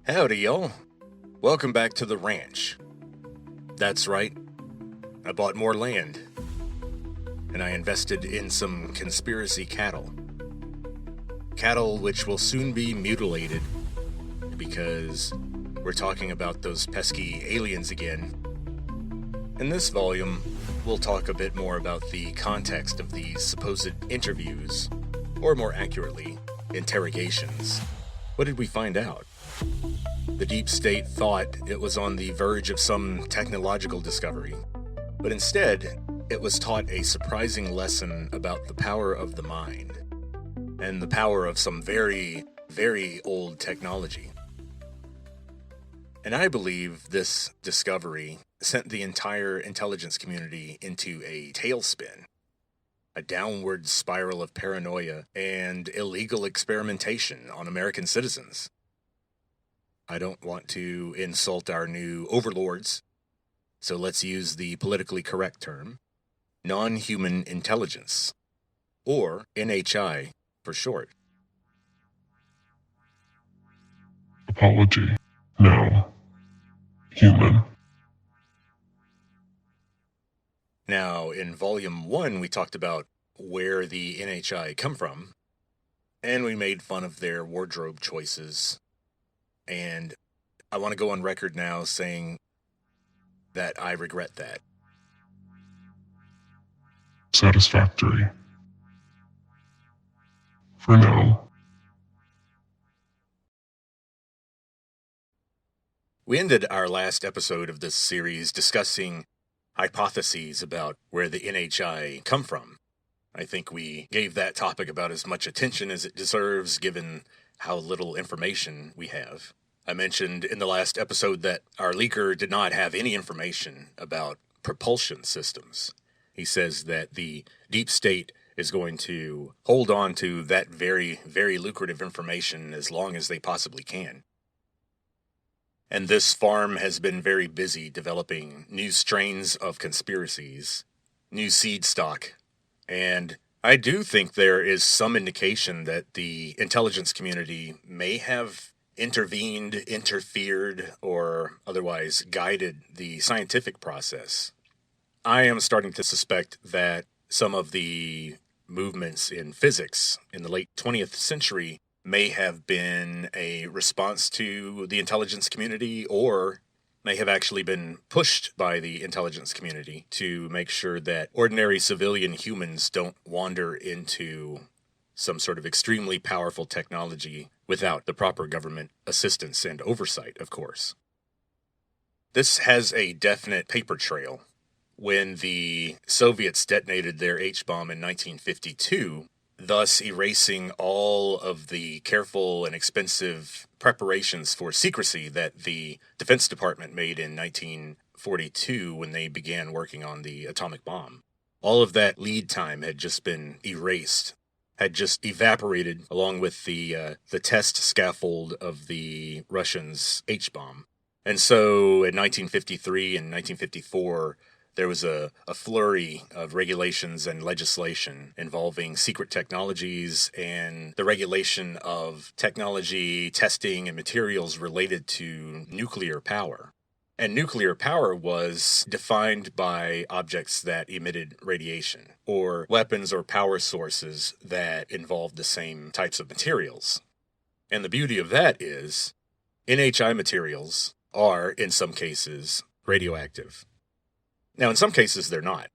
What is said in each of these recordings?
Howdy, y'all. Welcome back to the ranch. That's right, I bought more land, and I invested in some conspiracy cattle. Cattle which will soon be mutilated, because we're talking about those pesky aliens again. In this volume, we'll talk a bit more about the context of these supposed interviews, or more accurately, interrogations. What did we find out? The deep state thought it was on the verge of some technological discovery, but instead, it was taught a surprising lesson about the power of the mind, and the power of some very, very old technology. And I believe this discovery sent the entire intelligence community into a tailspin, a downward spiral of paranoia and illegal experimentation on American citizens. I don't want to insult our new overlords, so let's use the politically correct term, non-human intelligence, or NHI for short. Apology. Now. Human. Now, in Volume 1, we talked about where the NHI come from, and we made fun of their wardrobe choices. And I want to go on record now saying that I regret that. Satisfactory. For now. We ended our last episode of this series discussing hypotheses about where the NHI come from. I think we gave that topic about as much attention as it deserves given how little information we have. I mentioned in the last episode that our leaker did not have any information about propulsion systems. He says that the deep state is going to hold on to that very, very lucrative information as long as they possibly can. And this farm has been very busy developing new strains of conspiracies, new seed stock, and I do think there is some indication that the intelligence community may have intervened, interfered, or otherwise guided the scientific process. I am starting to suspect that some of the movements in physics in the late 20th century may have been a response to the intelligence community, or may have actually been pushed by the intelligence community to make sure that ordinary civilian humans don't wander into some sort of extremely powerful technology without the proper government assistance and oversight, of course. This has a definite paper trail. When the Soviets detonated their H-bomb in 1952, thus erasing all of the careful and expensive preparations for secrecy that the Defense Department made in 1942 when they began working on the atomic bomb. All of that lead time had just been erased, had just evaporated along with the test scaffold of the Russians' H-bomb. And so in 1953 and 1954, there was a flurry of regulations and legislation involving secret technologies and the regulation of technology, testing, and materials related to nuclear power. And nuclear power was defined by objects that emitted radiation, or weapons or power sources that involved the same types of materials. And the beauty of that is, NHI materials are, in some cases, radioactive. Now, in some cases, they're not.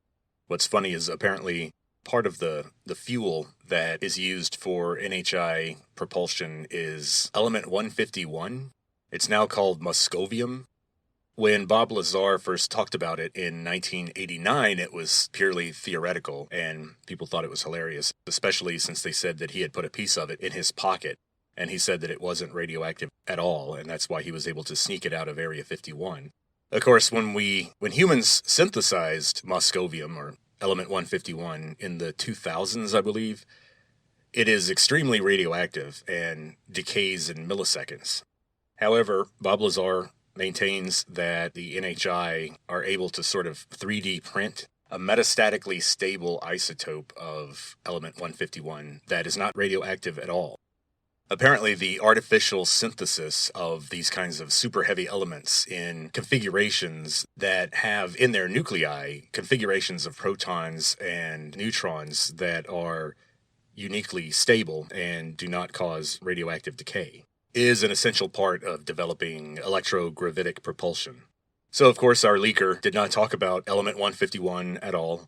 What's funny is apparently part of the fuel that is used for NHI propulsion is element 151. It's now called muscovium. When Bob Lazar first talked about it in 1989, it was purely theoretical, and people thought it was hilarious, especially since they said that he had put a piece of it in his pocket, and he said that it wasn't radioactive at all, and that's why he was able to sneak it out of Area 51. Of course, when humans synthesized muscovium, or element 151, in the 2000s, I believe, it is extremely radioactive and decays in milliseconds. However, Bob Lazar maintains that the NHI are able to sort of 3D print a metastatically stable isotope of element 151 that is not radioactive at all. Apparently, the artificial synthesis of these kinds of super heavy elements in configurations that have in their nuclei configurations of protons and neutrons that are uniquely stable and do not cause radioactive decay is an essential part of developing electrogravitic propulsion. So, of course, our leaker did not talk about element 151 at all.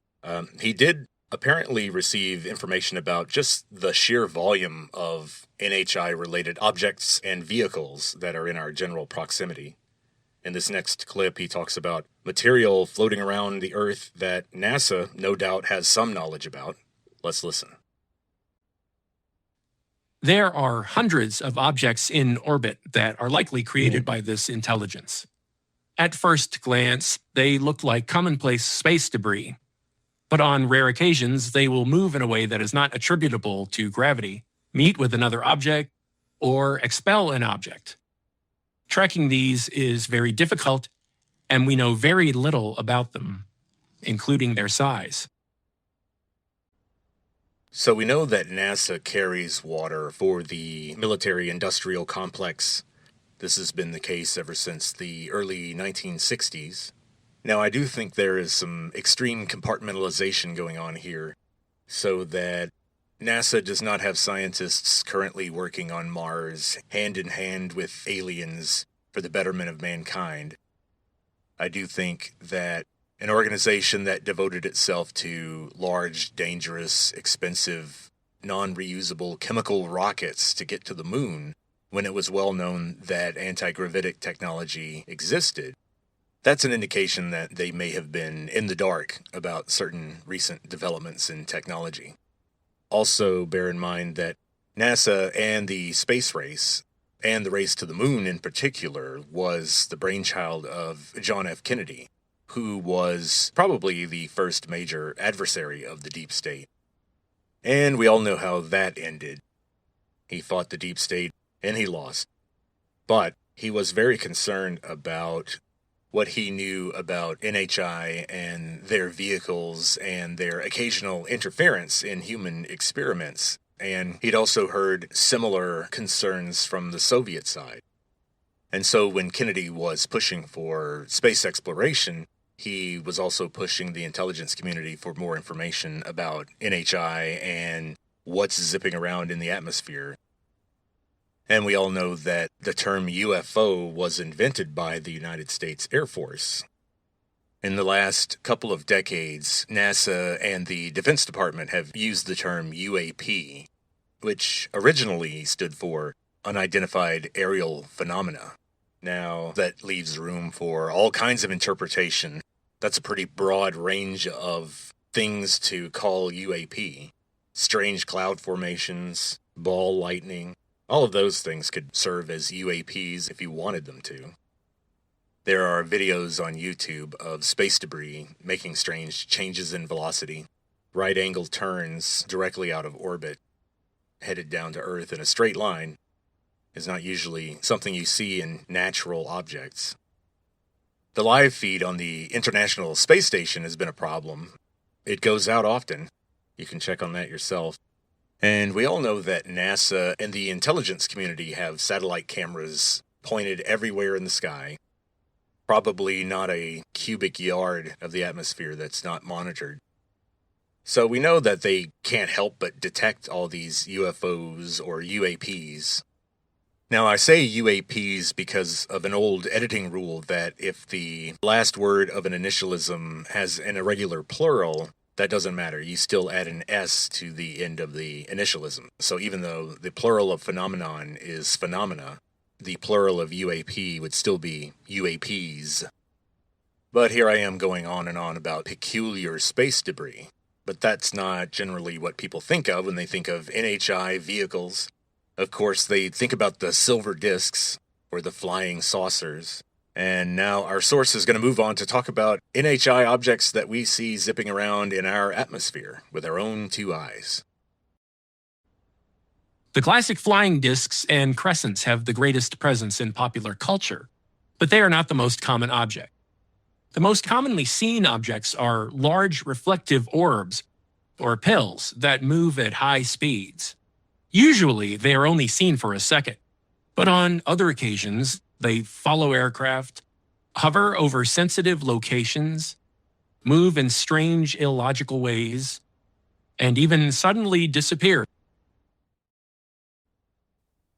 He did apparently receive information about just the sheer volume of NHI-related objects and vehicles that are in our general proximity. In this next clip, he talks about material floating around the Earth that NASA no doubt has some knowledge about. Let's listen. There are hundreds of objects in orbit that are likely created by this intelligence. At first glance, they look like commonplace space debris. But on rare occasions, they will move in a way that is not attributable to gravity, meet with another object, or expel an object. Tracking these is very difficult, and we know very little about them, including their size. So we know that NASA carries water for the military-industrial complex. This has been the case ever since the early 1960s. Now, I do think there is some extreme compartmentalization going on here, so that NASA does not have scientists currently working on Mars hand in hand with aliens for the betterment of mankind. I do think that an organization that devoted itself to large, dangerous, expensive, non-reusable chemical rockets to get to the moon, when it was well known that anti-gravitic technology existed, that's an indication that they may have been in the dark about certain recent developments in technology. Also, bear in mind that NASA and the space race, and the race to the moon in particular, was the brainchild of John F. Kennedy, who was probably the first major adversary of the deep state. And we all know how that ended. He fought the deep state, and he lost. But he was very concerned about what he knew about NHI and their vehicles and their occasional interference in human experiments. And he'd also heard similar concerns from the Soviet side. And so when Kennedy was pushing for space exploration, he was also pushing the intelligence community for more information about NHI and what's zipping around in the atmosphere. And we all know that the term UFO was invented by the United States Air Force. In the last couple of decades, NASA and the Defense Department have used the term UAP, which originally stood for Unidentified Aerial Phenomena. Now, that leaves room for all kinds of interpretation. That's a pretty broad range of things to call UAP. Strange cloud formations, ball lightning. All of those things could serve as UAPs if you wanted them to. There are videos on YouTube of space debris making strange changes in velocity, right-angle turns directly out of orbit, headed down to Earth in a straight line, is not usually something you see in natural objects. The live feed on the International Space Station has been a problem. It goes out often. You can check on that yourself. And we all know that NASA and the intelligence community have satellite cameras pointed everywhere in the sky. Probably not a cubic yard of the atmosphere that's not monitored. So we know that they can't help but detect all these UFOs or UAPs. Now, I say UAPs because of an old editing rule that if the last word of an initialism has an irregular plural, that doesn't matter. You still add an S to the end of the initialism. So even though the plural of phenomenon is phenomena, the plural of UAP would still be UAPs. But here I am going on and on about peculiar space debris. But that's not generally what people think of when they think of NHI vehicles. Of course, they think about the silver discs or the flying saucers. And now our source is going to move on to talk about NHI objects that we see zipping around in our atmosphere with our own two eyes. The classic flying discs and crescents have the greatest presence in popular culture, but they are not the most common object. The most commonly seen objects are large reflective orbs, or pills, that move at high speeds. Usually, they are only seen for a second, but on other occasions, they follow aircraft, hover over sensitive locations, move in strange, illogical ways, and even suddenly disappear.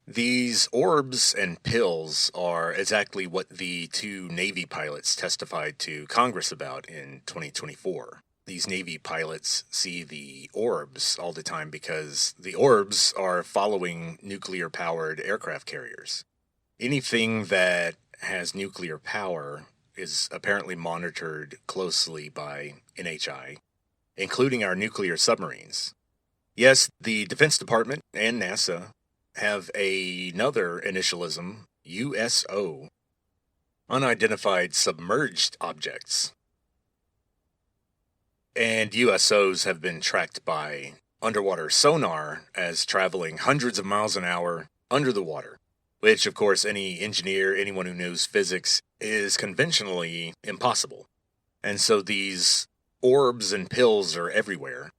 These orbs and pills are exactly what the two Navy pilots testified to Congress about in 2024. These Navy pilots see the orbs all the time because the orbs are following nuclear-powered aircraft carriers. Anything that has nuclear power is apparently monitored closely by NHI, including our nuclear submarines. Yes, the Defense Department and NASA have another initialism, USO, unidentified submerged objects. And USOs have been tracked by underwater sonar as traveling hundreds of miles an hour under the water, which, of course, any engineer, anyone who knows physics, is conventionally impossible. And so these orbs and pills are everywhere.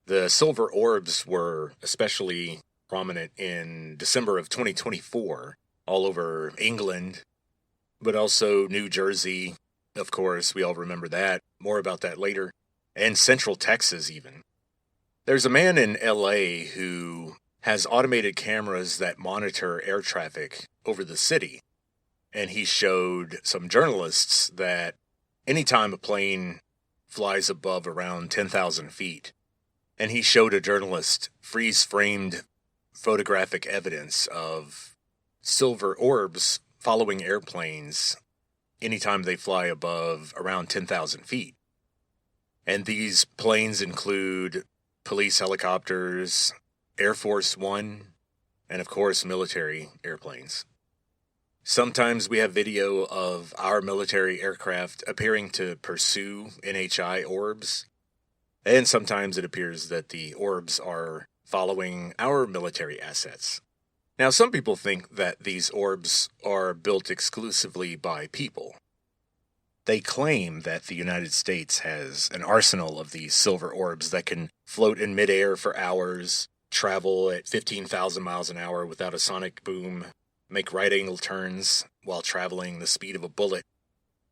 The silver orbs were especially prominent in December of 2024, all over England, but also New Jersey, of course, we all remember that. More about that later. And Central Texas, even. There's a man in LA who has automated cameras that monitor air traffic over the city. And he showed some journalists that anytime a plane flies above around 10,000 feet, and he showed a journalist freeze-framed photographic evidence of silver orbs following airplanes anytime they fly above around 10,000 feet. And these planes include police helicopters, Air Force One, and of course military airplanes. Sometimes we have video of our military aircraft appearing to pursue NHI orbs, and sometimes it appears that the orbs are following our military assets. Now, some people think that these orbs are built exclusively by people. They claim that the United States has an arsenal of these silver orbs that can float in midair for hours, travel at 15,000 miles an hour without a sonic boom, make right-angle turns while traveling the speed of a bullet.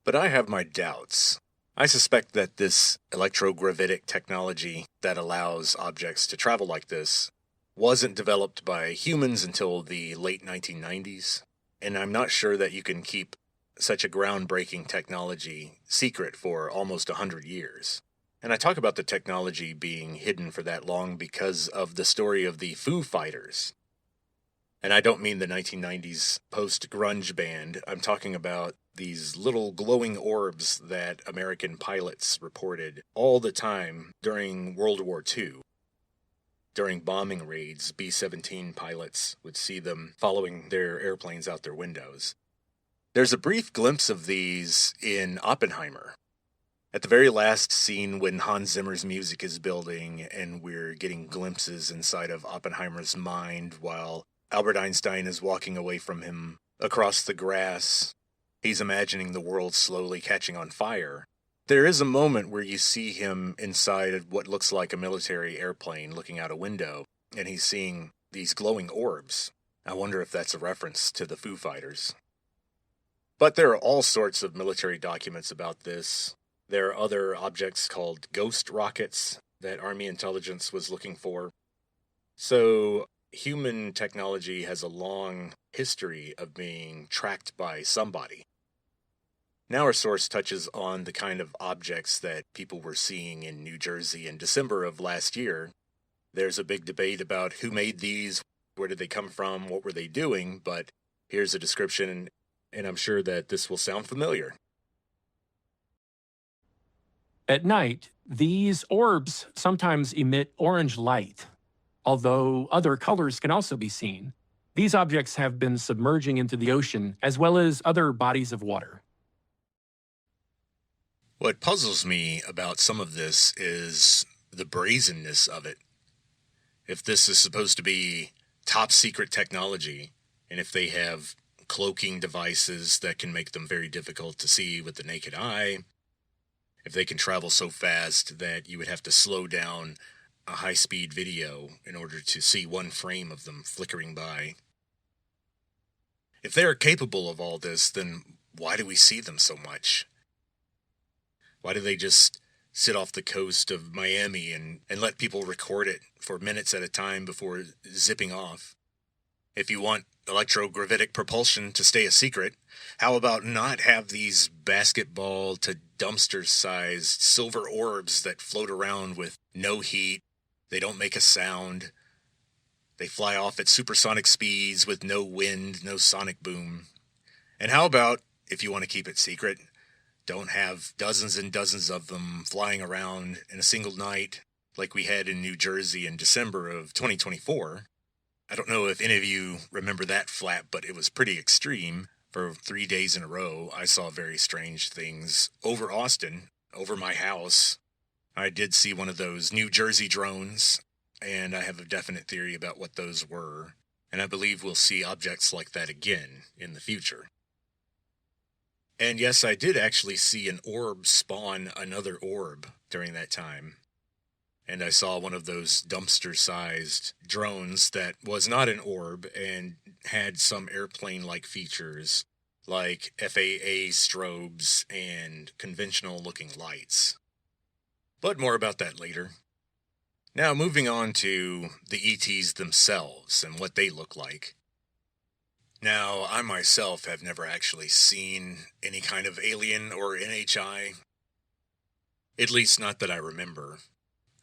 But I have my doubts. I suspect that this electrogravitic technology that allows objects to travel like this wasn't developed by humans until the late 1990s, and I'm not sure that you can keep such a groundbreaking technology secret for almost 100 years. And I talk about the technology being hidden for that long because of the story of the Foo Fighters. And I don't mean the 1990s post-grunge band. I'm talking about these little glowing orbs that American pilots reported all the time during World War II. During bombing raids, B-17 pilots would see them following their airplanes out their windows. There's a brief glimpse of these in Oppenheimer. At the very last scene when Hans Zimmer's music is building and we're getting glimpses inside of Oppenheimer's mind while Albert Einstein is walking away from him across the grass. He's imagining the world slowly catching on fire. There is a moment where you see him inside of what looks like a military airplane looking out a window, and he's seeing these glowing orbs. I wonder if that's a reference to the Foo Fighters. But there are all sorts of military documents about this. There are other objects called ghost rockets that Army intelligence was looking for. So human technology has a long history of being tracked by somebody. Now our source touches on the kind of objects that people were seeing in New Jersey in December of last year. There's a big debate about who made these, where did they come from, what were they doing, but here's a description, and I'm sure that this will sound familiar. At night, these orbs sometimes emit orange light, although other colors can also be seen. These objects have been submerging into the ocean as well as other bodies of water. What puzzles me about some of this is the brazenness of it. If this is supposed to be top secret technology, and if they have cloaking devices that can make them very difficult to see with the naked eye, if they can travel so fast that you would have to slow down a high-speed video in order to see one frame of them flickering by. If they are capable of all this, then why do we see them so much? Why do they just sit off the coast of Miami and let people record it for minutes at a time before zipping off? If you want electrogravitic propulsion to stay a secret, how about not have these basketball to dumpster-sized silver orbs that float around with no heat? They don't make a sound. They fly off at supersonic speeds with no wind, no sonic boom. And how about, if you want to keep it secret, don't have dozens and dozens of them flying around in a single night like we had in New Jersey in December of 2024. I don't know if any of you remember that flap, but it was pretty extreme. For 3 days in a row, I saw very strange things over Austin, over my house. I did see one of those New Jersey drones, and I have a definite theory about what those were, and I believe we'll see objects like that again in the future. And yes, I did actually see an orb spawn another orb during that time. And I saw one of those dumpster-sized drones that was not an orb and had some airplane-like features, like FAA strobes and conventional-looking lights. But more about that later. Now, moving on to the ETs themselves and what they look like. Now, I myself have never actually seen any kind of alien or NHI. At least not that I remember.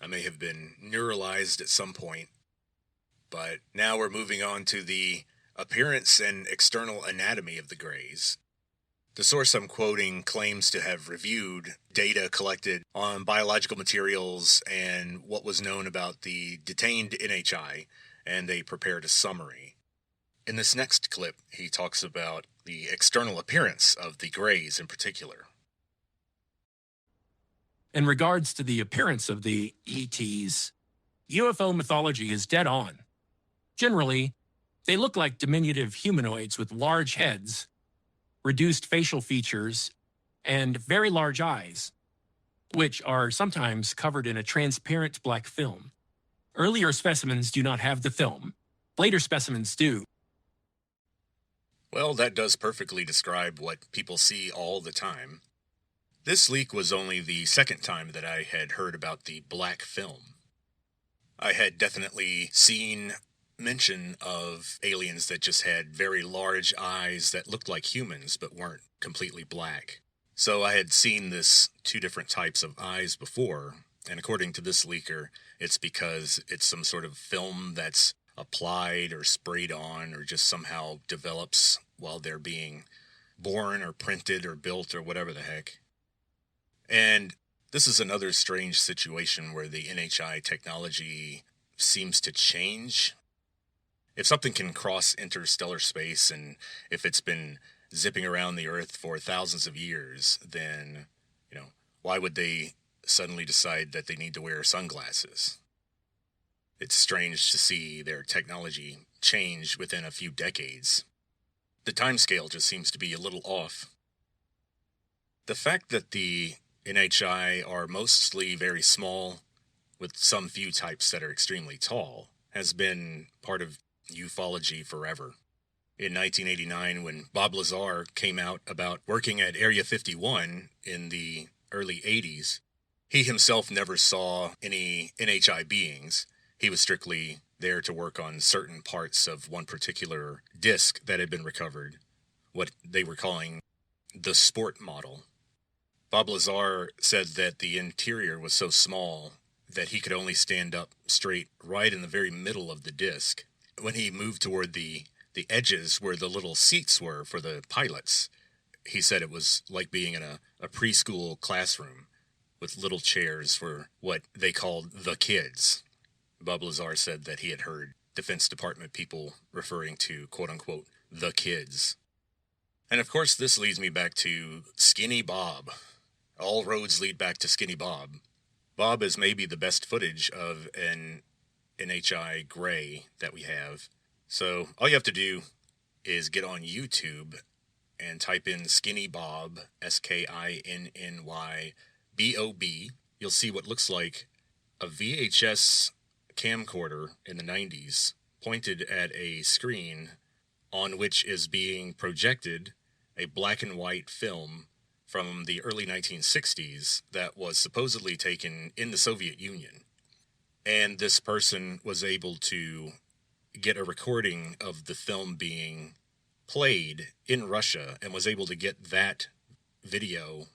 I may have been neuralized at some point. But now we're moving on to the appearance and external anatomy of the Greys. The source I'm quoting claims to have reviewed data collected on biological materials and what was known about the detained NHI, and they prepared a summary. In this next clip, he talks about the external appearance of the Greys in particular. In regards to the appearance of the ETs, UFO mythology is dead on. Generally, they look like diminutive humanoids with large heads, reduced facial features, and very large eyes, which are sometimes covered in a transparent black film. Earlier specimens do not have the film. Later specimens do. Well, that does perfectly describe what people see all the time. This leak was only the second time that I had heard about the black film. I had definitely seen mention of aliens that just had very large eyes that looked like humans but weren't completely black. So I had seen this two different types of eyes before, and according to this leaker, it's because it's some sort of film that's applied or sprayed on or just somehow develops while they're being born or printed or built or whatever the heck. And this is another strange situation where the NHI technology seems to change. If something can cross interstellar space and if it's been zipping around the Earth for thousands of years, then, why would they suddenly decide that they need to wear sunglasses? It's strange to see their technology change within a few decades. The timescale just seems to be a little off. The fact that the NHI are mostly very small, with some few types that are extremely tall, has been part of ufology forever. In 1989, when Bob Lazar came out about working at Area 51 in the early 80s, he himself never saw any NHI beings. He was strictly there to work on certain parts of one particular disc that had been recovered, what they were calling the sport model. Bob Lazar said that the interior was so small that he could only stand up straight right in the very middle of the disc. When he moved toward the edges where the little seats were for the pilots, he said it was like being in a preschool classroom with little chairs for what they called the kids. Bob Lazar said that he had heard Defense Department people referring to, quote-unquote, the kids. And of course, this leads me back to Skinny Bob. All roads lead back to Skinny Bob. Bob is maybe the best footage of an NHI Grey that we have. So all you have to do is get on YouTube and type in Skinny Bob, SKINNYBOB. You'll see what looks like a VHS camcorder in the 90s pointed at a screen on which is being projected a black and white film from the early 1960s that was supposedly taken in the Soviet Union. And this person was able to get a recording of the film being played in Russia and was able to get that video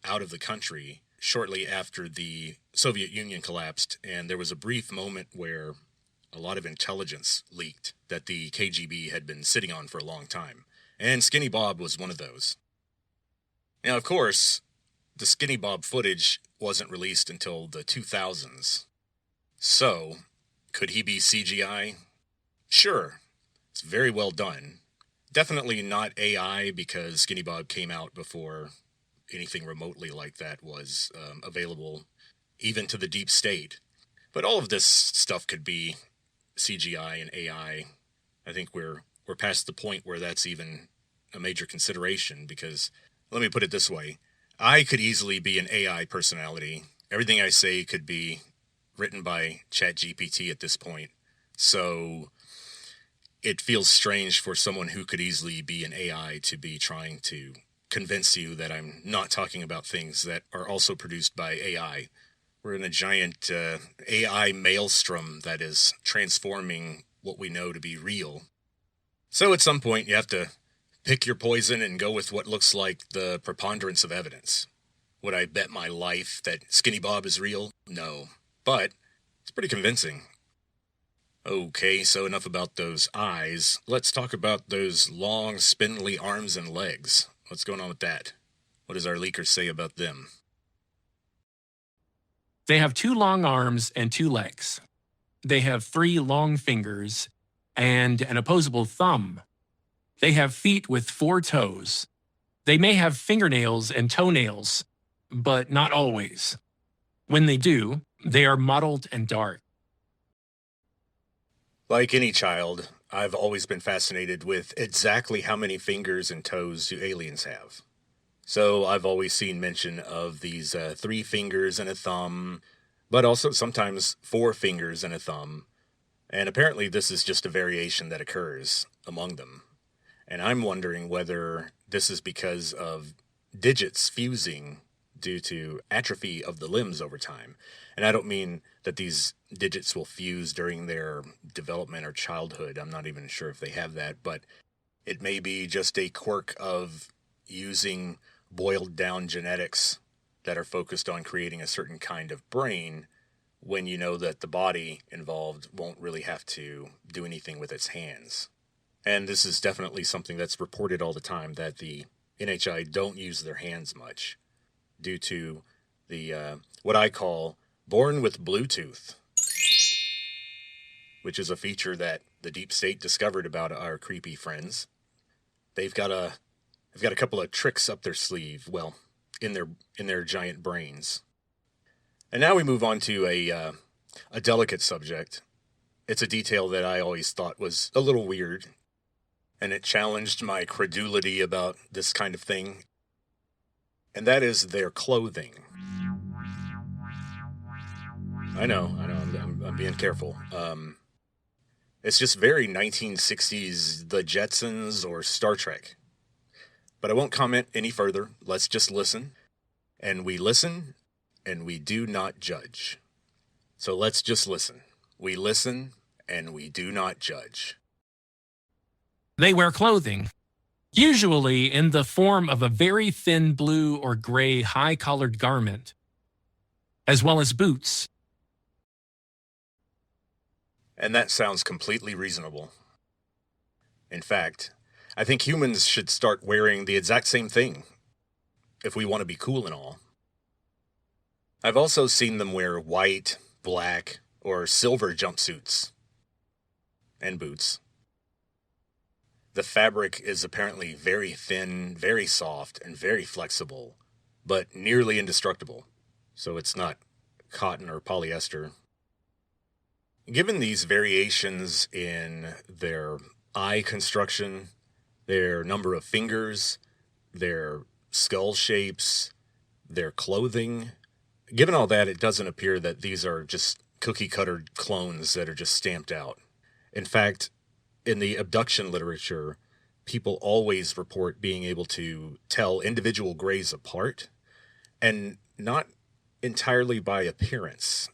out of the country shortly after the Soviet Union collapsed. And there was a brief moment where a lot of intelligence leaked that the KGB had been sitting on for a long time. And Skinny Bob was one of those. Now, of course, the Skinny Bob footage wasn't released until the 2000s. So, could he be CGI? Sure. It's very well done. Definitely not AI, because Skinny Bob came out before anything remotely like that was available, even to the deep state. But all of this stuff could be CGI and AI. I think we're past the point where that's even a major consideration, because, let me put it this way, I could easily be an AI personality. Everything I say could be written by ChatGPT at this point. So it feels strange for someone who could easily be an AI to be trying to convince you that I'm not talking about things that are also produced by AI. We're in a giant AI maelstrom that is transforming what we know to be real. So at some point you have to pick your poison and go with what looks like the preponderance of evidence. Would I bet my life that Skinny Bob is real? No. But it's pretty convincing. Okay, so enough about those eyes. Let's talk about those long, spindly arms and legs. What's going on with that? What does our leaker say about them? They have 2 long arms and 2 legs. They have 3 long fingers and an opposable thumb. They have feet with 4 toes. They may have fingernails and toenails, but not always. When they do, they are mottled and dark. Like any child, I've always been fascinated with exactly how many fingers and toes do aliens have. So I've always seen mention of these 3 fingers and a thumb, but also sometimes 4 fingers and a thumb. And apparently this is just a variation that occurs among them. And I'm wondering whether this is because of digits fusing due to atrophy of the limbs over time. And I don't mean that these digits will fuse during their development or childhood. I'm not even sure if they have that, but it may be just a quirk of using boiled down genetics that are focused on creating a certain kind of brain, when you know that the body involved won't really have to do anything with its hands. And this is definitely something that's reported all the time, that the NHI don't use their hands much due to the what I call born with Bluetooth, which is a feature that the deep state discovered about our creepy friends. They've got a couple of tricks up their sleeve, well, in their giant brains. And now we move on to a delicate subject. It's a detail that I always thought was a little weird, and it challenged my credulity about this kind of thing. And that is their clothing. I know, I'm being careful. It's just very 1960s, The Jetsons or Star Trek. But I won't comment any further. Let's just listen. And we listen, and we do not judge. So let's just listen. We listen, and we do not judge. They wear clothing, usually in the form of a very thin blue or gray high-collared garment, as well as boots. And that sounds completely reasonable. In fact, I think humans should start wearing the exact same thing, if we want to be cool and all. I've also seen them wear white, black, or silver jumpsuits. And boots. The fabric is apparently very thin, very soft, and very flexible, but nearly indestructible. So it's not cotton or polyester. Given these variations in their eye construction, their number of fingers, their skull shapes, their clothing, given all that, it doesn't appear that these are just cookie-cutter clones that are just stamped out. In fact, in the abduction literature, people always report being able to tell individual greys apart, and not entirely by appearance,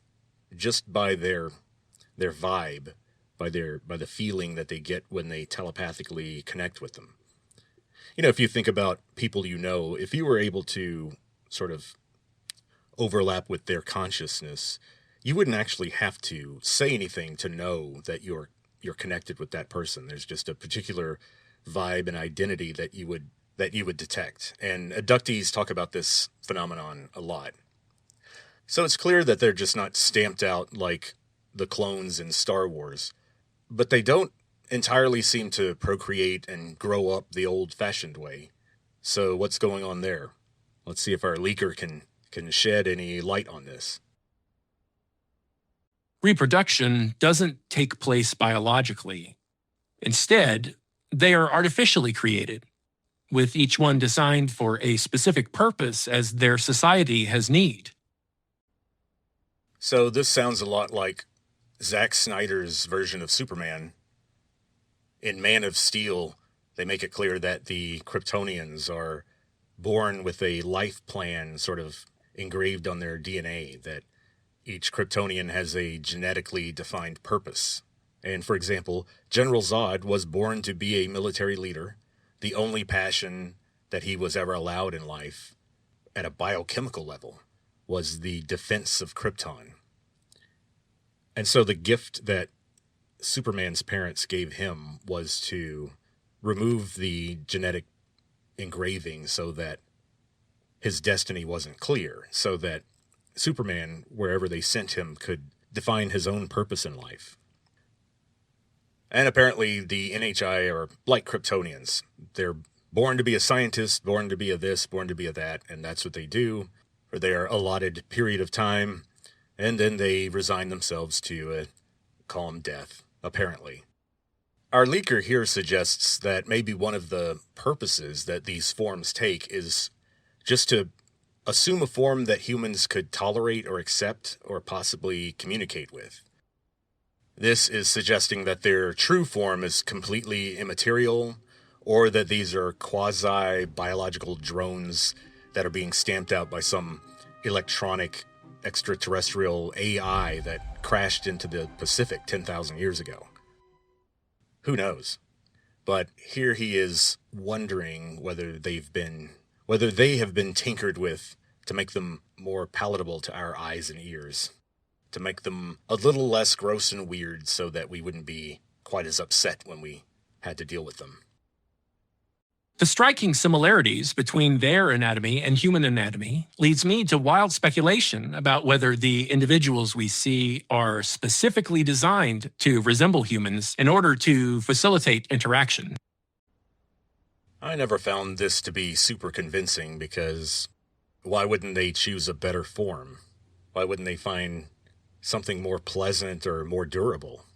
just by their vibe, by the feeling that they get when they telepathically connect with them. You know, if you think about people you know, if you were able to sort of overlap with their consciousness, you wouldn't actually have to say anything to know that you're connected with that person. There's just a particular vibe and identity that you would detect. And abductees talk about this phenomenon a lot. So it's clear that they're just not stamped out like the clones in Star Wars, but they don't entirely seem to procreate and grow up the old-fashioned way. So what's going on there? Let's see if our leaker can shed any light on this. Reproduction doesn't take place biologically. Instead, they are artificially created, with each one designed for a specific purpose as their society has need. So this sounds a lot like Zack Snyder's version of Superman. In Man of Steel, they make it clear that the Kryptonians are born with a life plan sort of engraved on their DNA, that each Kryptonian has a genetically defined purpose. And for example, General Zod was born to be a military leader. The only passion that he was ever allowed in life at a biochemical level was the defense of Krypton. And so the gift that Superman's parents gave him was to remove the genetic engraving so that his destiny wasn't clear, so that Superman, wherever they sent him, could define his own purpose in life. And apparently the NHI are like Kryptonians. They're born to be a scientist, born to be a this, born to be a that, and that's what they do for their allotted period of time, and then they resign themselves to a calm death, apparently. Our leaker here suggests that maybe one of the purposes that these forms take is just to assume a form that humans could tolerate or accept or possibly communicate with. This is suggesting that their true form is completely immaterial, or that these are quasi-biological drones that are being stamped out by some electronic extraterrestrial AI that crashed into the Pacific 10,000 years ago. Who knows? But here he is wondering whether they have been tinkered with to make them more palatable to our eyes and ears, to make them a little less gross and weird so that we wouldn't be quite as upset when we had to deal with them. The striking similarities between their anatomy and human anatomy leads me to wild speculation about whether the individuals we see are specifically designed to resemble humans in order to facilitate interaction. I never found this to be super convincing, because why wouldn't they choose a better form? Why wouldn't they find something more pleasant or more durable?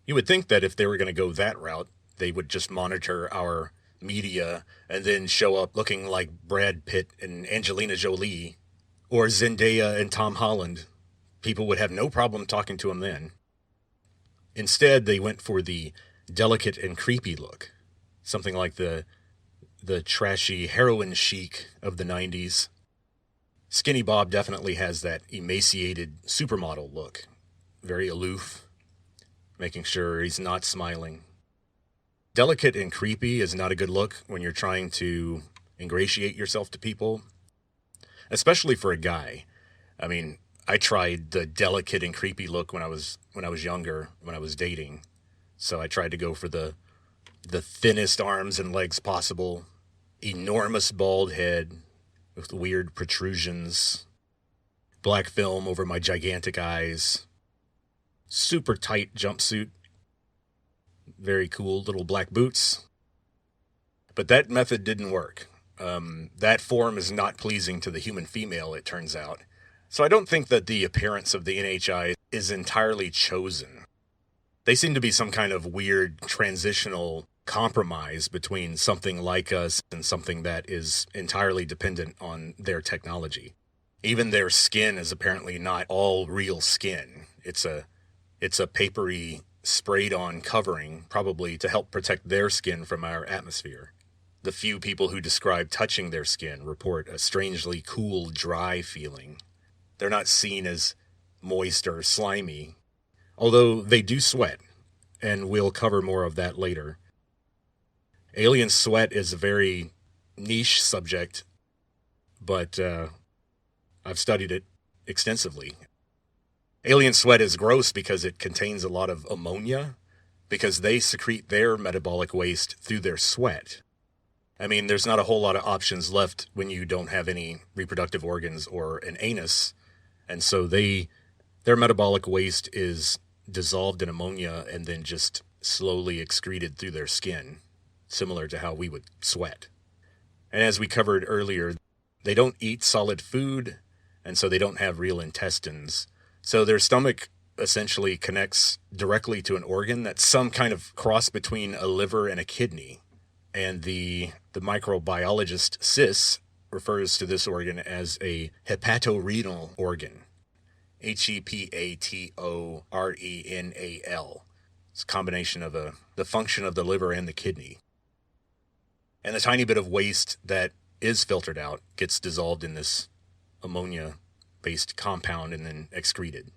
You would think that if they were going to go that route, they would just monitor our media and then show up looking like Brad Pitt and Angelina Jolie, or Zendaya and Tom Holland. People would have no problem talking to them then. Instead, they went for the delicate and creepy look, something like the trashy heroin chic of the 90s. Skinny Bob definitely has that emaciated supermodel look, very aloof, making sure he's not smiling. Delicate and creepy is not a good look when you're trying to ingratiate yourself to people, especially for a guy. I mean, I tried the delicate and creepy look when I was younger, when I was dating. So I tried to go for the thinnest arms and legs possible, enormous bald head with weird protrusions, black film over my gigantic eyes, super tight jumpsuit, very cool little black boots. But that method didn't work. That form is not pleasing to the human female, it turns out. So I don't think that the appearance of the NHI is entirely chosen. They seem to be some kind of weird transitional compromise between something like us and something that is entirely dependent on their technology. Even their skin is apparently not all real skin. It's a papery, sprayed-on covering, probably to help protect their skin from our atmosphere. The few people who describe touching their skin report a strangely cool, dry feeling. They're not seen as moist or slimy, although they do sweat, and we'll cover more of that later. Alien sweat is a very niche subject, but I've studied it extensively. Alien sweat is gross because it contains a lot of ammonia, because they secrete their metabolic waste through their sweat. I mean, there's not a whole lot of options left when you don't have any reproductive organs or an anus, and so their metabolic waste is dissolved in ammonia and then just slowly excreted through their skin, similar to how we would sweat. And as we covered earlier, they don't eat solid food, and so they don't have real intestines. So their stomach essentially connects directly to an organ that's some kind of cross between a liver and a kidney. And the microbiologist Sis refers to this organ as a hepatorenal organ. Hepatorenal. It's a combination of the function of the liver and the kidney. And the tiny bit of waste that is filtered out gets dissolved in this ammonia-based compound and then excreted.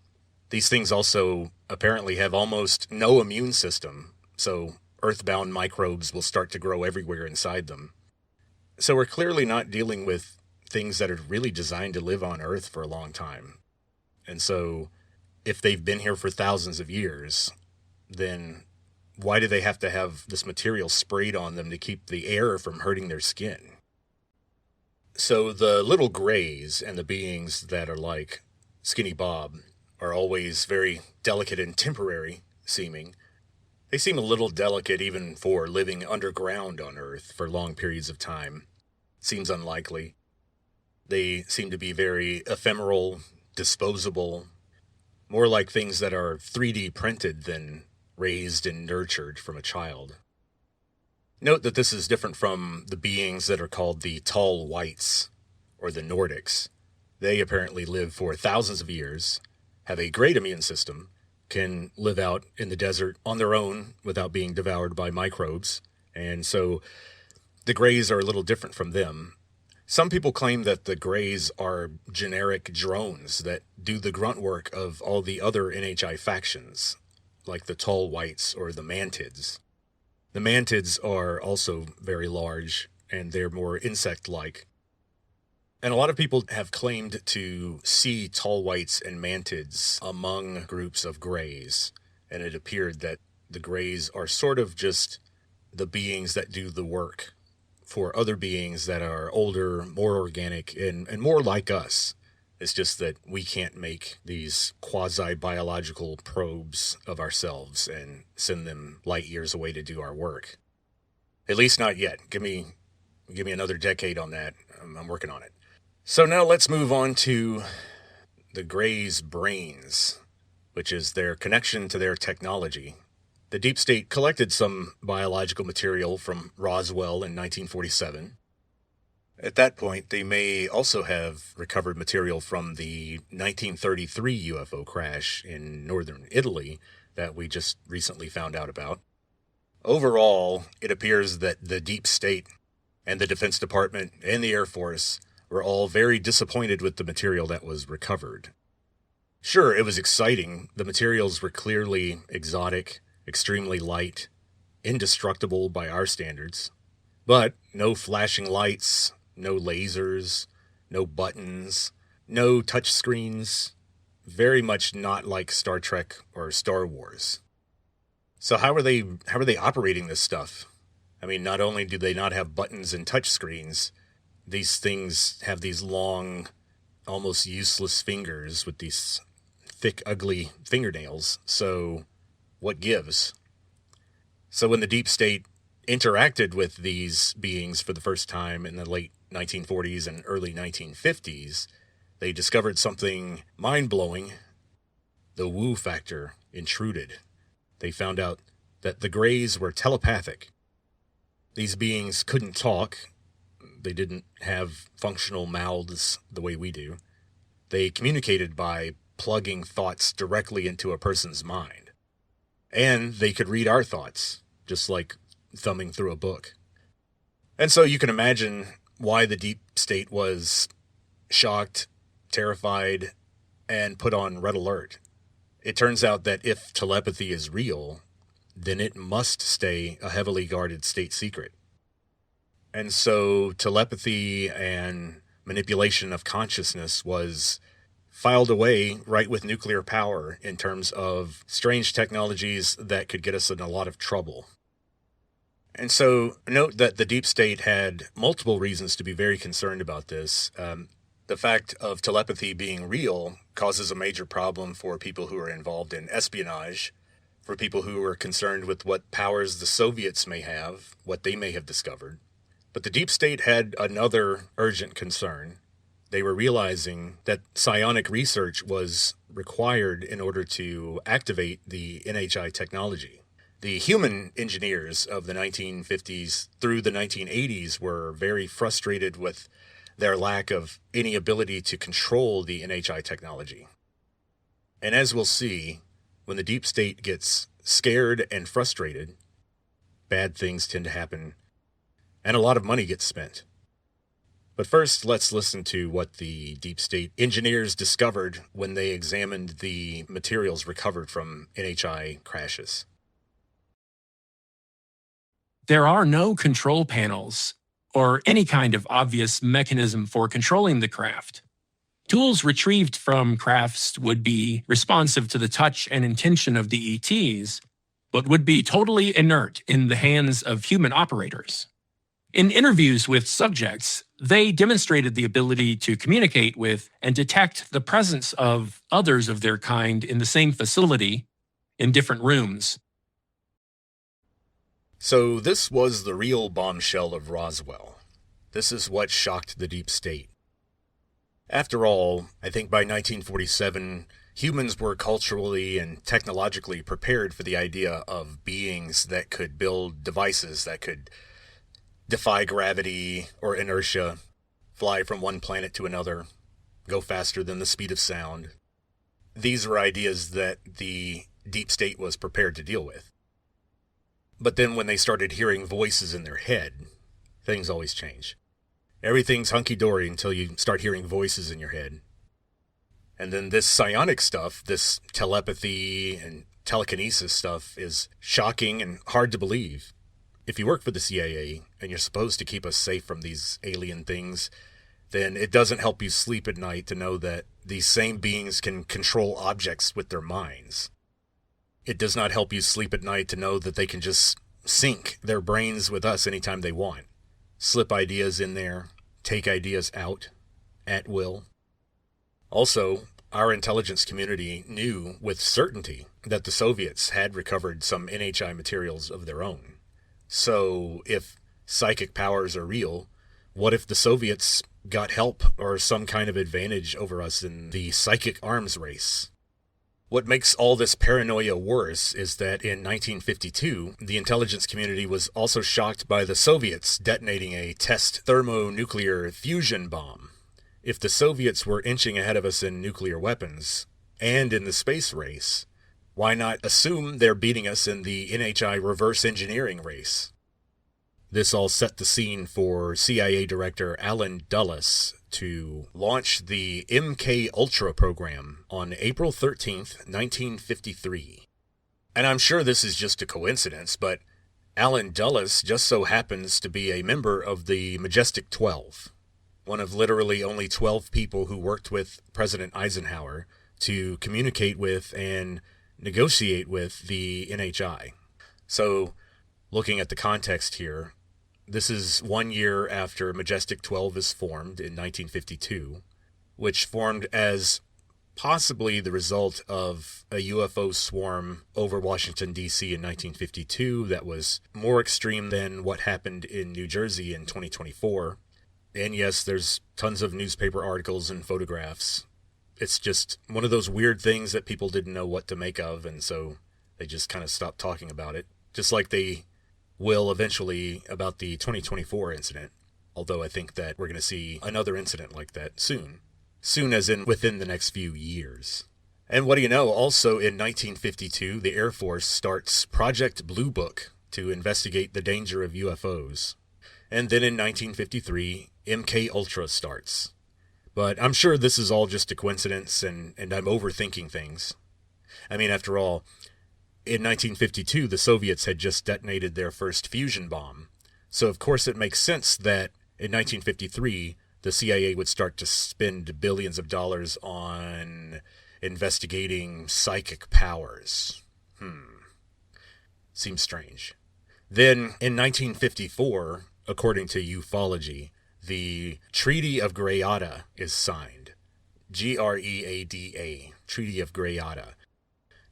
These things also apparently have almost no immune system, so earthbound microbes will start to grow everywhere inside them. So we're clearly not dealing with things that are really designed to live on Earth for a long time. And so if they've been here for thousands of years, then why do they have to have this material sprayed on them to keep the air from hurting their skin? So the little grays and the beings that are like Skinny Bob are always very delicate and temporary seeming. They seem a little delicate even for living underground on Earth for long periods of time. Seems unlikely. They seem to be very ephemeral, disposable, more like things that are 3D printed than raised and nurtured from a child. Note that this is different from the beings that are called the tall whites, or the Nordics. They apparently live for thousands of years, have a great immune system, can live out in the desert on their own without being devoured by microbes, and so the Greys are a little different from them. Some people claim that the Greys are generic drones that do the grunt work of all the other NHI factions, like the Tall Whites or the Mantids. The Mantids are also very large, and they're more insect-like. And a lot of people have claimed to see Tall Whites and Mantids among groups of Greys, and it appeared that the Greys are sort of just the beings that do the work for other beings that are older, more organic, and more like us. It's just that we can't make these quasi-biological probes of ourselves and send them light years away to do our work. At least not yet. Give me another decade on that. I'm working on it. So now let's move on to the Greys' brains, which is their connection to their technology. The Deep State collected some biological material from Roswell in 1947. At that point, they may also have recovered material from the 1933 UFO crash in northern Italy that we just recently found out about. Overall, it appears that the Deep State and the Defense Department and the Air Force were all very disappointed with the material that was recovered. Sure, it was exciting. The materials were clearly exotic, extremely light, indestructible by our standards. But no flashing lights, no lasers, no buttons, no touch screens. Very much not like Star Trek or Star Wars. So how are they operating this stuff? I mean, not only do they not have buttons and touch screens, these things have these long, almost useless fingers with these thick, ugly fingernails. So what gives? So when the Deep State interacted with these beings for the first time in the late 1940s and early 1950s, they discovered something mind-blowing. The woo factor intruded. They found out that the Greys were telepathic. These beings couldn't talk. They didn't have functional mouths the way we do. They communicated by plugging thoughts directly into a person's mind. And they could read our thoughts, just like thumbing through a book. And so you can imagine why the deep state was shocked, terrified, and put on red alert. It turns out that if telepathy is real, then it must stay a heavily guarded state secret. And so telepathy and manipulation of consciousness was filed away right with nuclear power in terms of strange technologies that could get us in a lot of trouble. And so note that the deep state had multiple reasons to be very concerned about this. The fact of telepathy being real causes a major problem for people who are involved in espionage, for people who are concerned with what powers the Soviets may have, what they may have discovered. But the deep state had another urgent concern. They were realizing that psionic research was required in order to activate the NHI technology. The human engineers of the 1950s through the 1980s were very frustrated with their lack of any ability to control the NHI technology. And as we'll see, when the deep state gets scared and frustrated, bad things tend to happen, and a lot of money gets spent. But first, let's listen to what the deep state engineers discovered when they examined the materials recovered from NHI crashes. There are no control panels or any kind of obvious mechanism for controlling the craft. Tools retrieved from crafts would be responsive to the touch and intention of the ETs, but would be totally inert in the hands of human operators. In interviews with subjects, they demonstrated the ability to communicate with and detect the presence of others of their kind in the same facility, in different rooms. So this was the real bombshell of Roswell. This is what shocked the deep state. After all, I think by 1947, humans were culturally and technologically prepared for the idea of beings that could build devices that could defy gravity or inertia, fly from one planet to another, go faster than the speed of sound. These were ideas that the deep state was prepared to deal with. But then when they started hearing voices in their head, things always change. Everything's hunky-dory until you start hearing voices in your head. And then this psionic stuff, this telepathy and telekinesis stuff is shocking and hard to believe. If you work for the CIA and you're supposed to keep us safe from these alien things, then it doesn't help you sleep at night to know that these same beings can control objects with their minds. It does not help you sleep at night to know that they can just sync their brains with us anytime they want. Slip ideas in there, take ideas out, at will. Also, our intelligence community knew with certainty that the Soviets had recovered some NHI materials of their own. So, if psychic powers are real, what if the Soviets got help or some kind of advantage over us in the psychic arms race? What makes all this paranoia worse is that in 1952, the intelligence community was also shocked by the Soviets detonating a test thermonuclear fusion bomb. If the Soviets were inching ahead of us in nuclear weapons and in the space race, why not assume they're beating us in the NHI reverse engineering race? This all set the scene for CIA Director Allen Dulles to launch the MK Ultra program on April 13th, 1953. And I'm sure this is just a coincidence, but Allen Dulles just so happens to be a member of the Majestic 12, one of literally only 12 people who worked with President Eisenhower to communicate with and negotiate with the NHI. So, looking at the context here, this is 1 year after Majestic 12 is formed in 1952, which formed as possibly the result of a UFO swarm over Washington, D.C. in 1952 that was more extreme than what happened in New Jersey in 2024. And yes, there's tons of newspaper articles and photographs. It's just one of those weird things that people didn't know what to make of, and so they just kind of stopped talking about it. Just like they will eventually about the 2024 incident, although I think that we're going to see another incident like that soon. Soon as in within the next few years. And what do you know, also in 1952, the Air Force starts Project Blue Book to investigate the danger of UFOs. And then in 1953, MK Ultra starts. But I'm sure this is all just a coincidence and I'm overthinking things. I mean, after all, in 1952, the Soviets had just detonated their first fusion bomb. So of course it makes sense that in 1953, the CIA would start to spend billions of dollars on investigating psychic powers. Seems strange. Then, in 1954, according to ufology, the Treaty of Greada is signed. Greada, Treaty of Greada.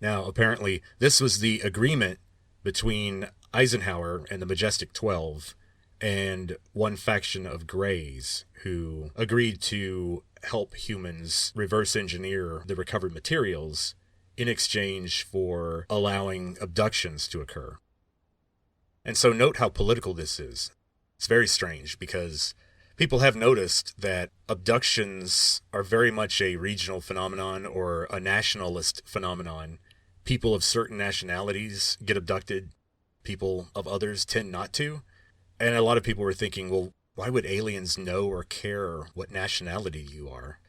Now, apparently, this was the agreement between Eisenhower and the Majestic 12 and one faction of Greys who agreed to help humans reverse engineer the recovered materials in exchange for allowing abductions to occur. And so note how political this is. It's very strange because people have noticed that abductions are very much a regional phenomenon or a nationalist phenomenon. People of certain nationalities get abducted. People of others tend not to. And a lot of people were thinking, well, why would aliens know or care what nationality you are?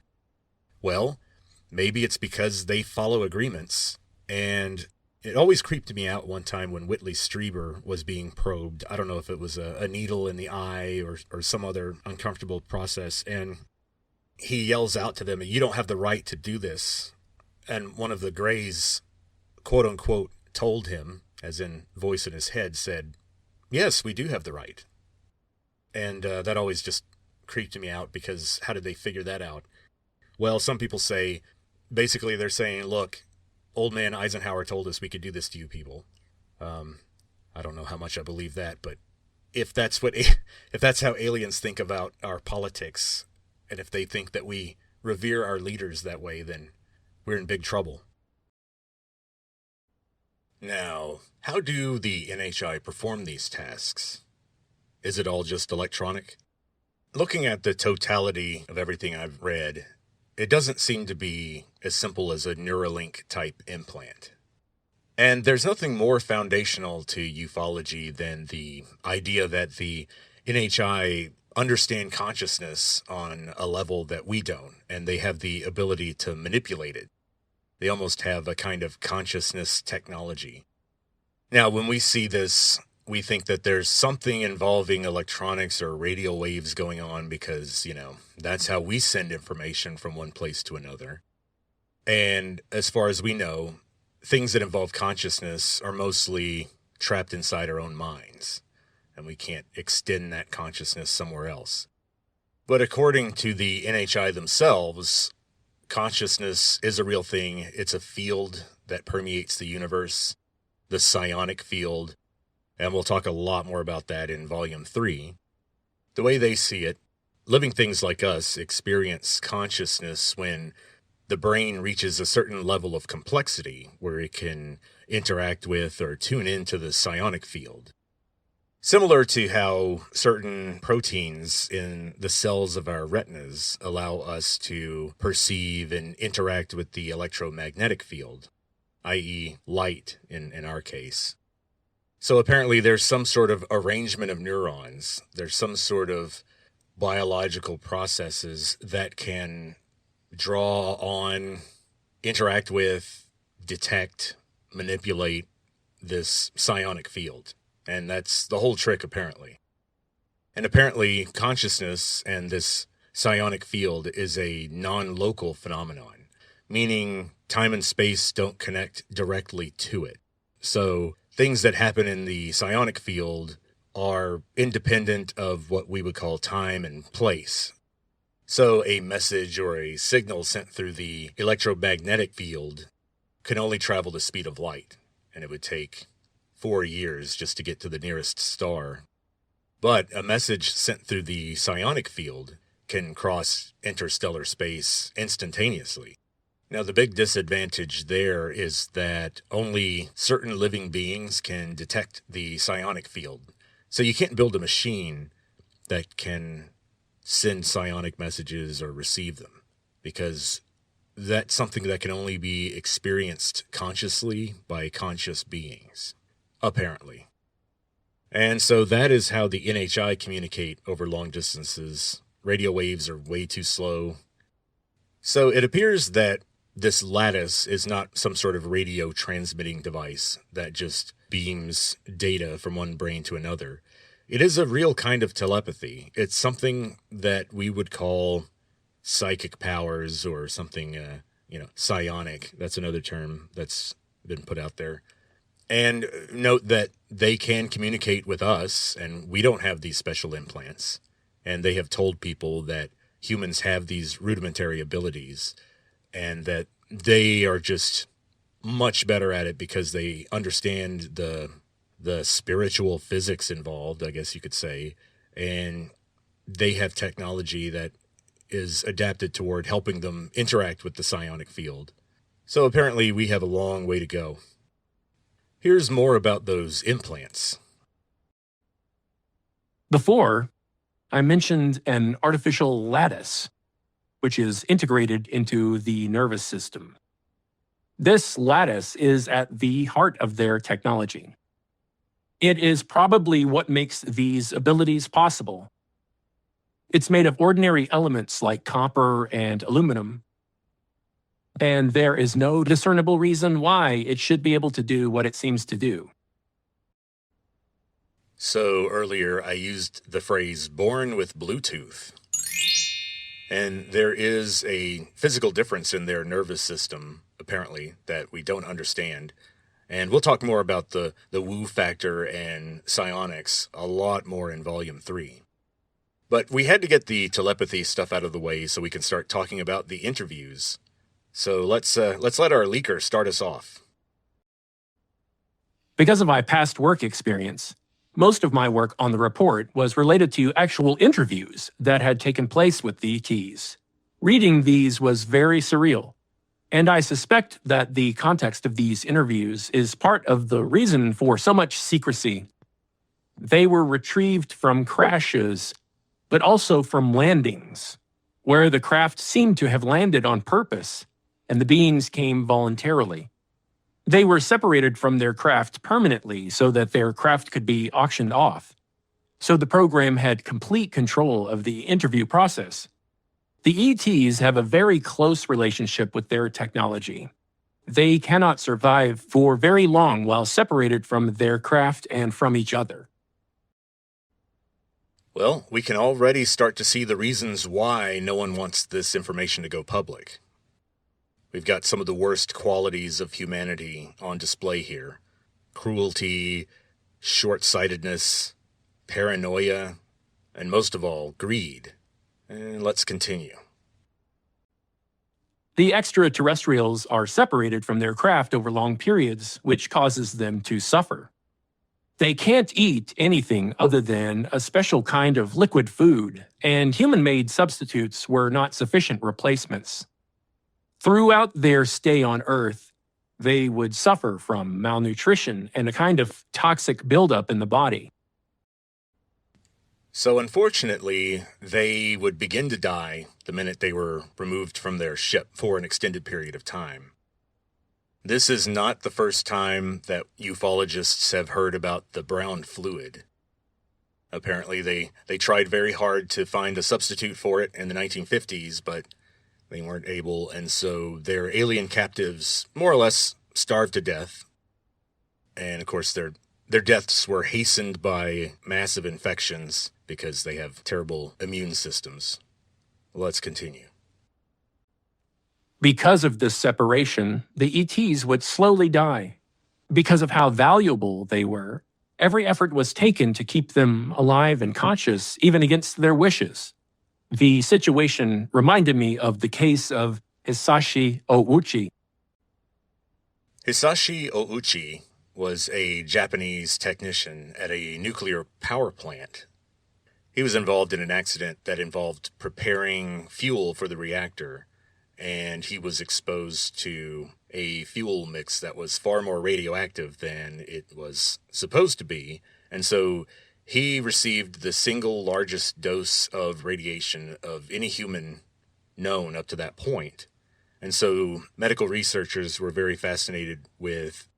Well, maybe it's because they follow agreements. And it always creeped me out one time when Whitley Strieber was being probed. I don't know if it was a needle in the eye or some other uncomfortable process. And he yells out to them, you don't have the right to do this. And one of the Greys, quote unquote, told him, as in voice in his head, said, yes, we do have the right. And that always just creeped me out because how did they figure that out? Well, some people say, basically they're saying, look, old man Eisenhower told us we could do this to you people. I don't know how much I believe that, but if that's how aliens think about our politics, and if they think that we revere our leaders that way, then we're in big trouble. Now, how do the NHI perform these tasks? Is it all just electronic? Looking at the totality of everything I've read, it doesn't seem to be as simple as a Neuralink type implant. And there's nothing more foundational to ufology than the idea that the NHI understand consciousness on a level that we don't, and they have the ability to manipulate it. They almost have a kind of consciousness technology. Now, when we see this, we think that there's something involving electronics or radio waves going on because, that's how we send information from one place to another. And as far as we know, things that involve consciousness are mostly trapped inside our own minds, and we can't extend that consciousness somewhere else. But according to the NHI themselves, consciousness is a real thing. It's a field that permeates the universe, the psionic field, and we'll talk a lot more about that in Volume 3. The way they see it, living things like us experience consciousness when the brain reaches a certain level of complexity where it can interact with or tune into the psionic field. Similar to how certain proteins in the cells of our retinas allow us to perceive and interact with the electromagnetic field, i.e. light in our case. So apparently there's some sort of arrangement of neurons. There's some sort of biological processes that can draw on, interact with, detect, manipulate this psionic field. And that's the whole trick, apparently. And apparently consciousness and this psionic field is a non-local phenomenon, meaning time and space don't connect directly to it. So things that happen in the psionic field are independent of what we would call time and place. So a message or a signal sent through the electromagnetic field can only travel the speed of light, and it would take 4 years just to get to the nearest star. But a message sent through the psionic field can cross interstellar space instantaneously. Now, the big disadvantage there is that only certain living beings can detect the psionic field. So you can't build a machine that can send psionic messages or receive them. because that's something that can only be experienced consciously by conscious beings, apparently. And so that is how the NHI communicate over long distances. Radio waves are way too slow. So it appears that this lattice is not some sort of radio transmitting device that just beams data from one brain to another. It is a real kind of telepathy. It's something that we would call psychic powers or something, psionic. That's another term that's been put out there. And note that they can communicate with us, and we don't have these special implants. And they have told people that humans have these rudimentary abilities, and that they are just much better at it because they understand the spiritual physics involved, I guess you could say, and they have technology that is adapted toward helping them interact with the psionic field. So apparently we have a long way to go. Here's more about those implants. Before, I mentioned an artificial lattice, which is integrated into the nervous system. This lattice is at the heart of their technology. It is probably what makes these abilities possible. It's made of ordinary elements like copper and aluminum, and there is no discernible reason why it should be able to do what it seems to do. So earlier I used the phrase born with Bluetooth. And there is a physical difference in their nervous system, apparently, that we don't understand. And we'll talk more about the woo factor and psionics a lot more in Volume 3. But we had to get the telepathy stuff out of the way so we can start talking about the interviews. So let's let our leaker start us off. Because of my past work experience, most of my work on the report was related to actual interviews that had taken place with the ETs. Reading these was very surreal, and I suspect that the context of these interviews is part of the reason for so much secrecy. They were retrieved from crashes, but also from landings, where the craft seemed to have landed on purpose, and the beings came voluntarily. They were separated from their craft permanently so that their craft could be auctioned off. So the program had complete control of the interview process. The ETs have a very close relationship with their technology. They cannot survive for very long while separated from their craft and from each other. Well, we can already start to see the reasons why no one wants this information to go public. We've got some of the worst qualities of humanity on display here. Cruelty, short-sightedness, paranoia, and most of all, greed. And let's continue. The extraterrestrials are separated from their craft over long periods, which causes them to suffer. They can't eat anything other than a special kind of liquid food, and human-made substitutes were not sufficient replacements. Throughout their stay on Earth, they would suffer from malnutrition and a kind of toxic buildup in the body. So unfortunately, they would begin to die the minute they were removed from their ship for an extended period of time. This is not the first time that ufologists have heard about the brown fluid. Apparently, they tried very hard to find a substitute for it in the 1950s, but they weren't able, and so their alien captives more or less starved to death. And of course, their deaths were hastened by massive infections because they have terrible immune systems. Let's continue. Because of this separation, the ETs would slowly die. Because of how valuable they were, every effort was taken to keep them alive and conscious, even against their wishes. The situation reminded me of the case of Hisashi Ouchi. Hisashi Ouchi was a Japanese technician at a nuclear power plant. He was involved in an accident that involved preparing fuel for the reactor, and he was exposed to a fuel mix that was far more radioactive than it was supposed to be, and so he received the single largest dose of radiation of any human known up to that point. And so medical researchers were very fascinated with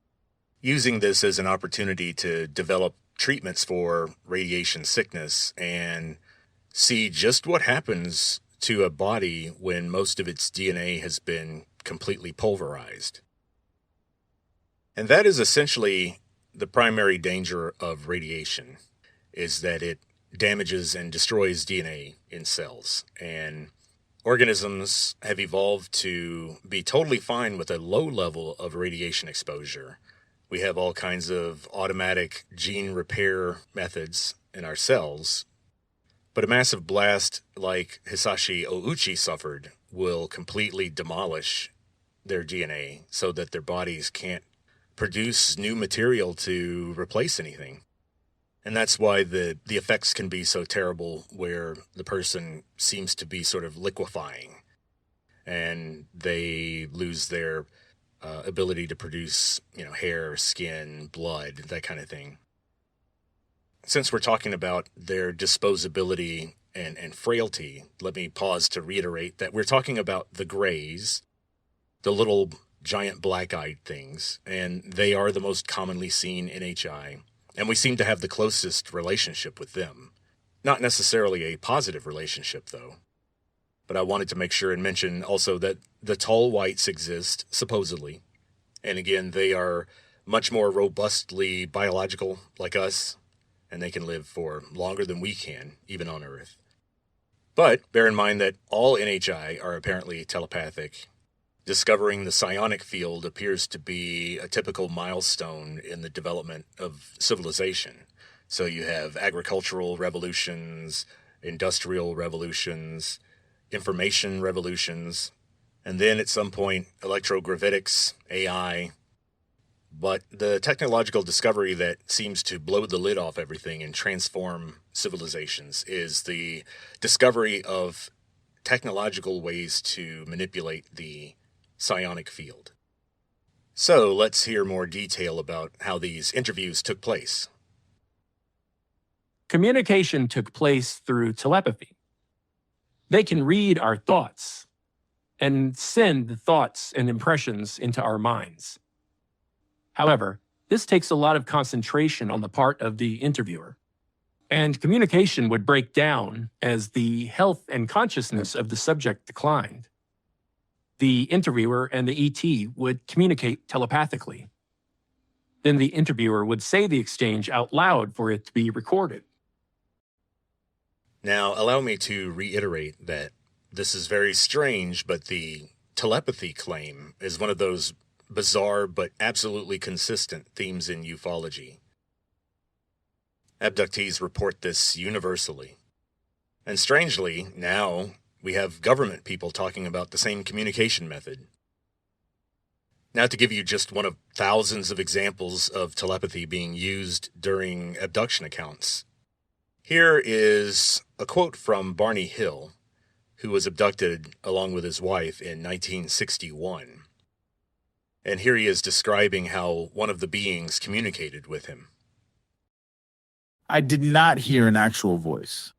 using this as an opportunity to develop treatments for radiation sickness and see just what happens to a body when most of its DNA has been completely pulverized. And that is essentially the primary danger of radiation, is that it damages and destroys DNA in cells. And organisms have evolved to be totally fine with a low level of radiation exposure. We have all kinds of automatic gene repair methods in our cells, but a massive blast like Hisashi Ouchi suffered will completely demolish their DNA so that their bodies can't produce new material to replace anything. And that's why the effects can be so terrible, where the person seems to be sort of liquefying and they lose their ability to produce, hair, skin, blood, that kind of thing. Since we're talking about their disposability and frailty, let me pause to reiterate that we're talking about the grays, the little giant black-eyed things, and they are the most commonly seen NHI, and we seem to have the closest relationship with them. Not necessarily a positive relationship, though. But I wanted to make sure and mention also that the tall whites exist, supposedly. And again, they are much more robustly biological, like us, and they can live for longer than we can, even on Earth. But bear in mind that all NHI are apparently telepathic. Discovering the psionic field appears to be a typical milestone in the development of civilization. So you have agricultural revolutions, industrial revolutions, information revolutions, and then at some point, electrogravitics, AI. But the technological discovery that seems to blow the lid off everything and transform civilizations is the discovery of technological ways to manipulate the psionic field. So let's hear more detail about how these interviews took place. Communication took place through telepathy. They can read our thoughts and send thoughts and impressions into our minds. However, this takes a lot of concentration on the part of the interviewer, and communication would break down as the health and consciousness of the subject declined. The interviewer and the ET would communicate telepathically. Then the interviewer would say the exchange out loud for it to be recorded. Now, allow me to reiterate that this is very strange, but the telepathy claim is one of those bizarre but absolutely consistent themes in ufology. Abductees report this universally. And strangely, now we have government people talking about the same communication method. Now, to give you just one of thousands of examples of telepathy being used during abduction accounts, here is a quote from Barney Hill, who was abducted along with his wife in 1961. And here he is describing how one of the beings communicated with him. I did not hear an actual voice,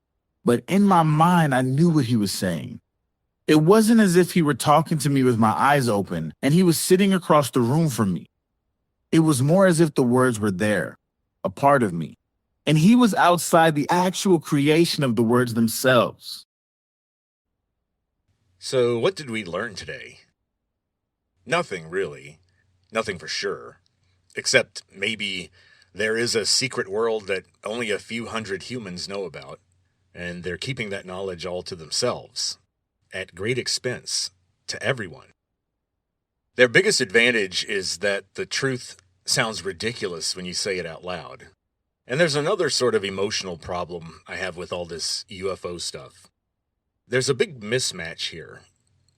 but in my mind, I knew what he was saying. It wasn't as if he were talking to me with my eyes open and he was sitting across the room from me. It was more as if the words were there, a part of me, and he was outside the actual creation of the words themselves. So what did we learn today? Nothing, really. Nothing for sure. Except maybe there is a secret world that only a few hundred humans know about, and they're keeping that knowledge all to themselves, at great expense to everyone. Their biggest advantage is that the truth sounds ridiculous when you say it out loud. And there's another sort of emotional problem I have with all this UFO stuff. There's a big mismatch here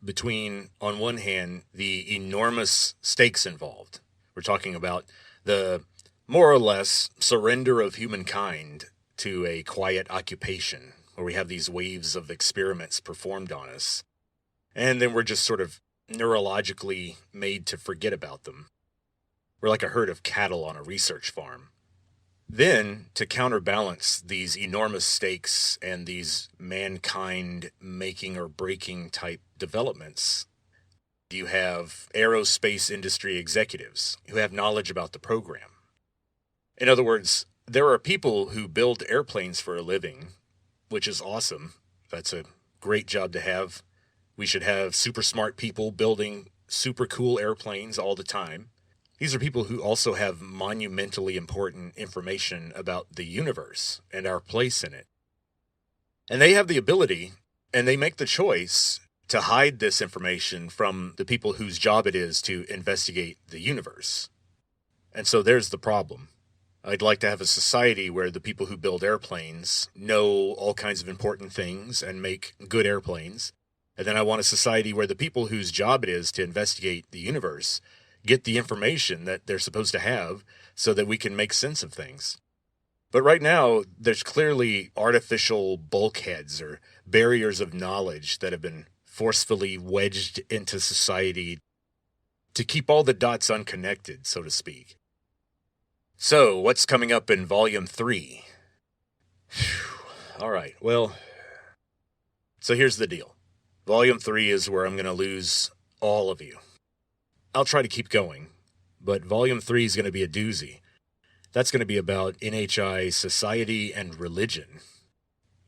between, on one hand, the enormous stakes involved. We're talking about the more or less surrender of humankind to a quiet occupation, where we have these waves of experiments performed on us, and then we're just sort of neurologically made to forget about them. We're like a herd of cattle on a research farm. Then, to counterbalance these enormous stakes and these mankind making or breaking type developments, you have aerospace industry executives who have knowledge about the program. In other words, there are people who build airplanes for a living, which is awesome. That's a great job to have. We should have super smart people building super cool airplanes all the time. These are people who also have monumentally important information about the universe and our place in it. And they have the ability, and they make the choice, to hide this information from the people whose job it is to investigate the universe. And so there's the problem. I'd like to have a society where the people who build airplanes know all kinds of important things and make good airplanes. And then I want a society where the people whose job it is to investigate the universe get the information that they're supposed to have so that we can make sense of things. But right now, there's clearly artificial bulkheads or barriers of knowledge that have been forcefully wedged into society to keep all the dots unconnected, so to speak. So, what's coming up in Volume 3? All right, well, so here's the deal. Volume 3 is where I'm going to lose all of you. I'll try to keep going, but Volume 3 is going to be a doozy. That's going to be about NHI society and religion.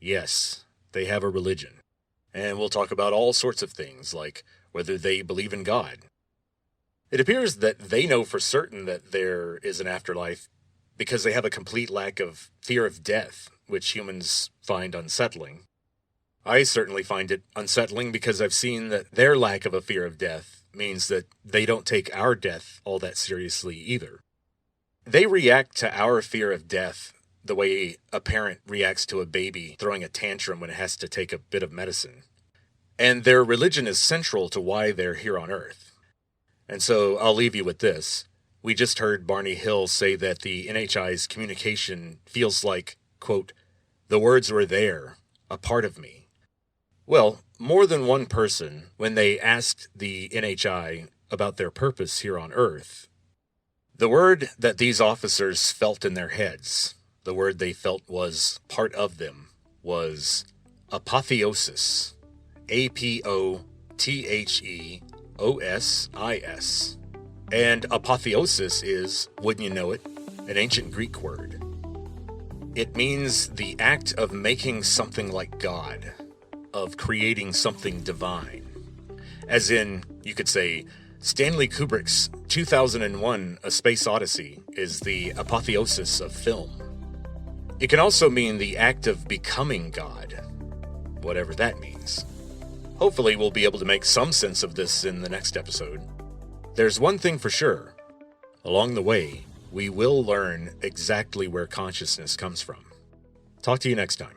Yes, they have a religion. And we'll talk about all sorts of things, like whether they believe in God. It appears that they know for certain that there is an afterlife because they have a complete lack of fear of death, which humans find unsettling. I certainly find it unsettling because I've seen that their lack of a fear of death means that they don't take our death all that seriously either. They react to our fear of death the way a parent reacts to a baby throwing a tantrum when it has to take a bit of medicine. And their religion is central to why they're here on Earth. And so I'll leave you with this. We just heard Barney Hill say that the NHI's communication feels like, quote, the words were there, a part of me. Well, more than one person, when they asked the NHI about their purpose here on Earth, the word that these officers felt in their heads, the word they felt was part of them, was apotheosis. Apotheosis. And apotheosis is, wouldn't you know it, an ancient Greek word. It means the act of making something like God, of creating something divine. As in, you could say, Stanley Kubrick's 2001 A Space Odyssey is the apotheosis of film. It can also mean the act of becoming God, whatever that means. Hopefully we'll be able to make some sense of this in the next episode. There's one thing for sure. Along the way, we will learn exactly where consciousness comes from. Talk to you next time.